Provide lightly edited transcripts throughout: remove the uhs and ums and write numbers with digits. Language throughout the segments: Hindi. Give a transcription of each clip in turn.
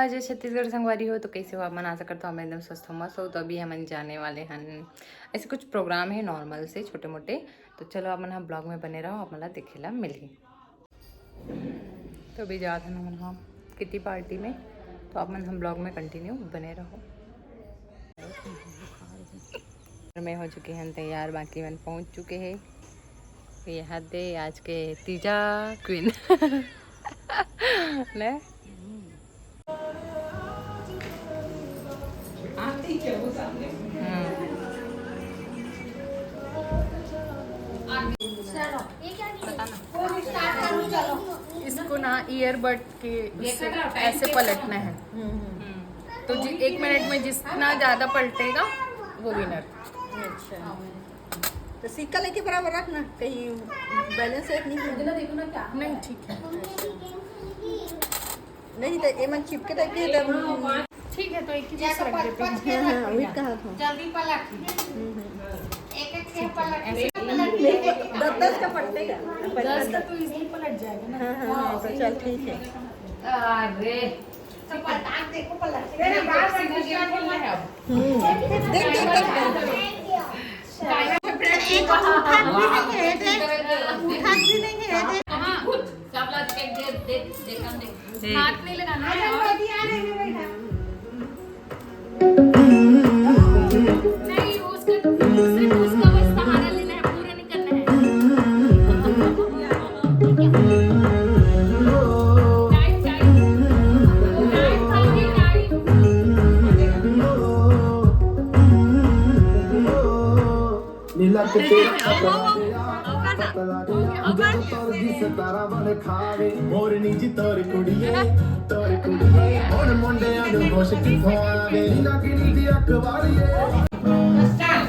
आज छत्तीसगढ़ संगवारी हो तो कैसे हो आप मन आशा करता हूँ मैं एकदम स्वस्थ हूँ मस्त हो। तो अभी हम जाने वाले हैं ऐसे कुछ प्रोग्राम है नॉर्मल से छोटे मोटे। तो चलो आप मन हम ब्लॉग में बने रहो आप मला देखेला मिली। तो अभी जाते हैं मन हम किटी पार्टी में। तो आप मन हम ब्लॉग में कंटिन्यू बने रहो। में हो चुके हैं तैयार बाकी मन पहुँच चुके हैं। यहाँ दे आज के तीजा क्वीन ने इसको ना ईयरबड के ऐसे पलटना है। तो 1 मिनट में जितना ज्यादा पलटेगा वो विनर। अच्छा तो सिक्का लेके बराबर रखना कहीं बैलेंस एक नहीं ठीक है नहीं तो ये मन चिपके टाइप के तब ठीक है। तो एक ही चीज रख देते हैं। वही कहा था जल्दी पलट एक पलट 10 का पलटेगा 10 का तो इजीली पलट जाएगा ना। हाँ तो चल ठीक है। अरे तो पलट देखो पलट मेरे बाहर से कुछ क्या बोलना है अब देख हाथ नहीं लगाना है। नहीं उसका सिर्फ उसका बस सहारा लेना है पूरा नहीं करना है। टाइट टाइट टाइट नीला के सतारा बन खावे मोरनी जी तोर कुड़िए और मुंडियां नु होश किथों आवे नीला की दी अखबारीए स्टार्ट।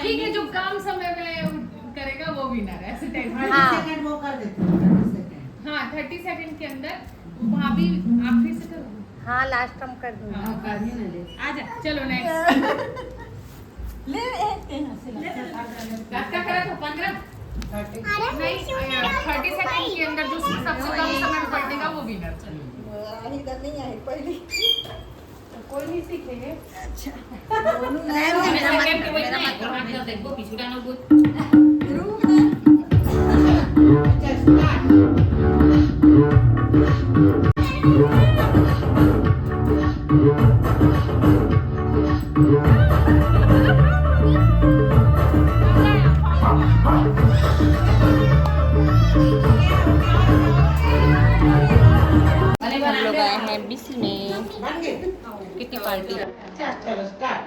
ठीक है जो काम समय में करेगा वो विनर है। ऐसे टाइप सेकंड वो कर देते हैं। हाँ 30 सेकंड के अंदर भाभी आप फिर से करो। हाँ लास्ट हम कर दूंगा हां कर ही ना ले आजा चलो नेक्स्ट ले क्या करा तो 15 नहीं 30 सेकंड के अंदर जो सबसे कम समय में पलटेगा वो विनर। इधर नहीं आई पहली कोई नहीं सीखेंगे। देखो पिछुड़ा ना बोल हम लोग आए हैं बीसी में किटी पार्टी। चलो start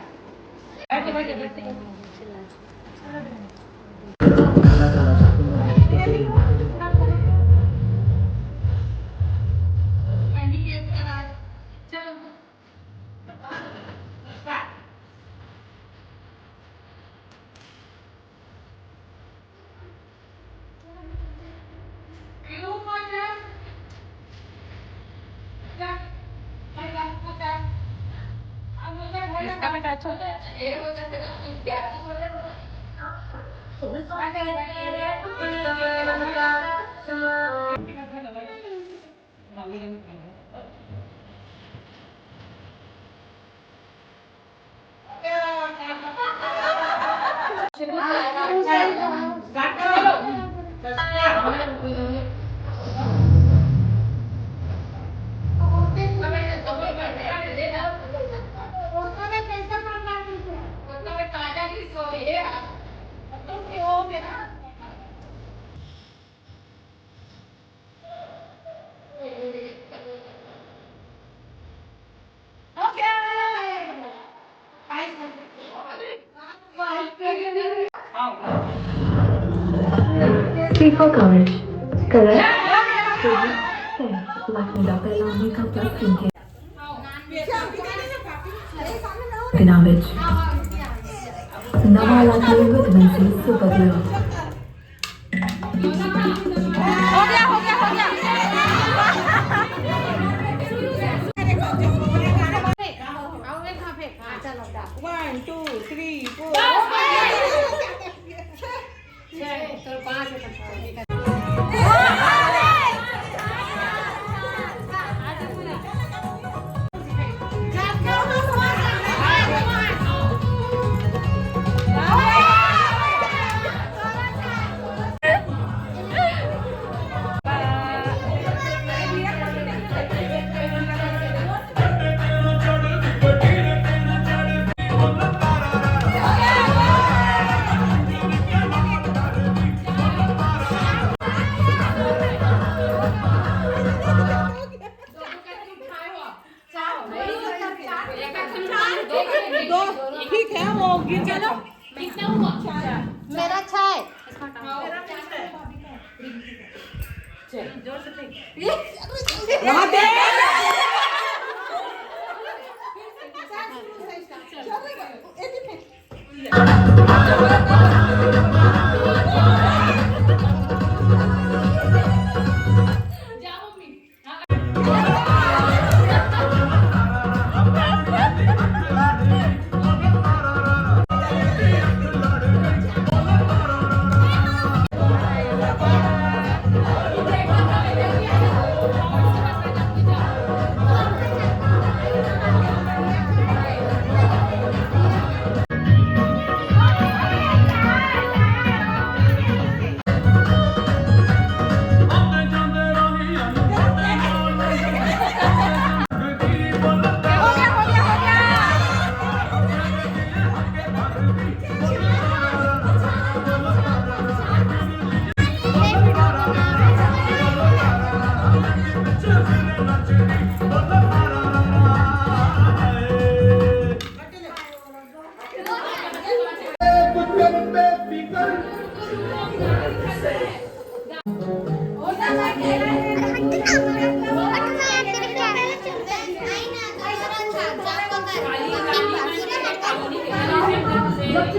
C4 coverage. Correct. Like Dr. Lamy का plus skincare. Garbage. Nava Latte with Vitamin C Super Glow.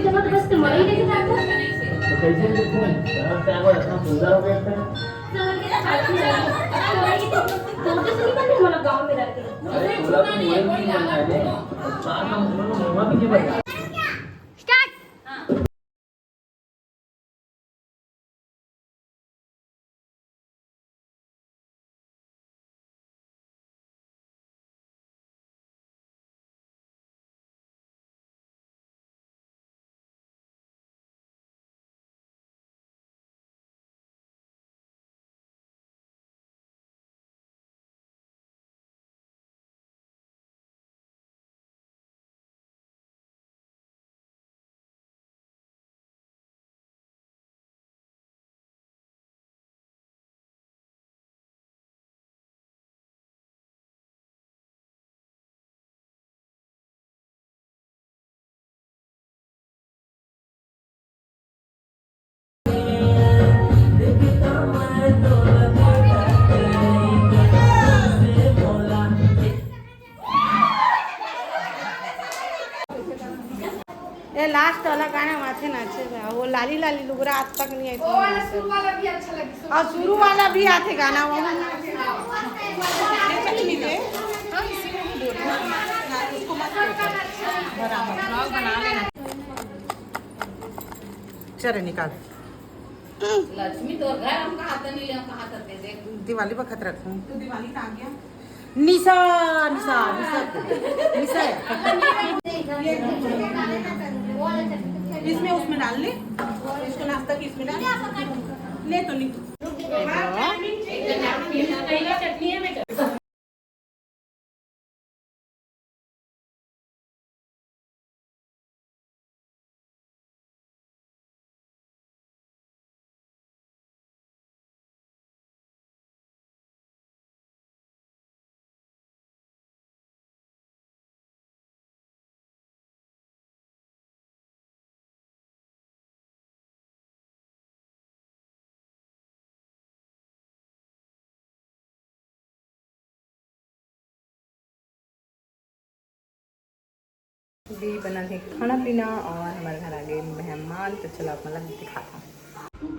जबरदस्त मरी लेके जाता तो कैसे लिखूं? क्या वो इतना सुंदर हो गया था? मतलब गाँव में रहते हैं। अरे पूरा तो मुझे भी नहीं बनना है। चार का मतलब मुझे भी नहीं बनना। ये लास्ट वाला गाना माथे नाचे था वो लाली लाली लुगरा आज तक नहीं आई और शुरू वाला भी आते गाना वो चलो निकाल लक्ष्मी तो घर हम कहाँ तक नहीं कहाँ तक दे दिवाली पर खत रखूं तो दिवाली कहाँ गया निशा निशा निशा निशा इसमें उसमें डाल ले इसको नाश्ता की इसमें डाल ले तो नहीं चटनी है मैं भी बना थे खाना पीना और हमारे घर आ गए मेहमान तो चलो आप मतलब दिखाता हूँ।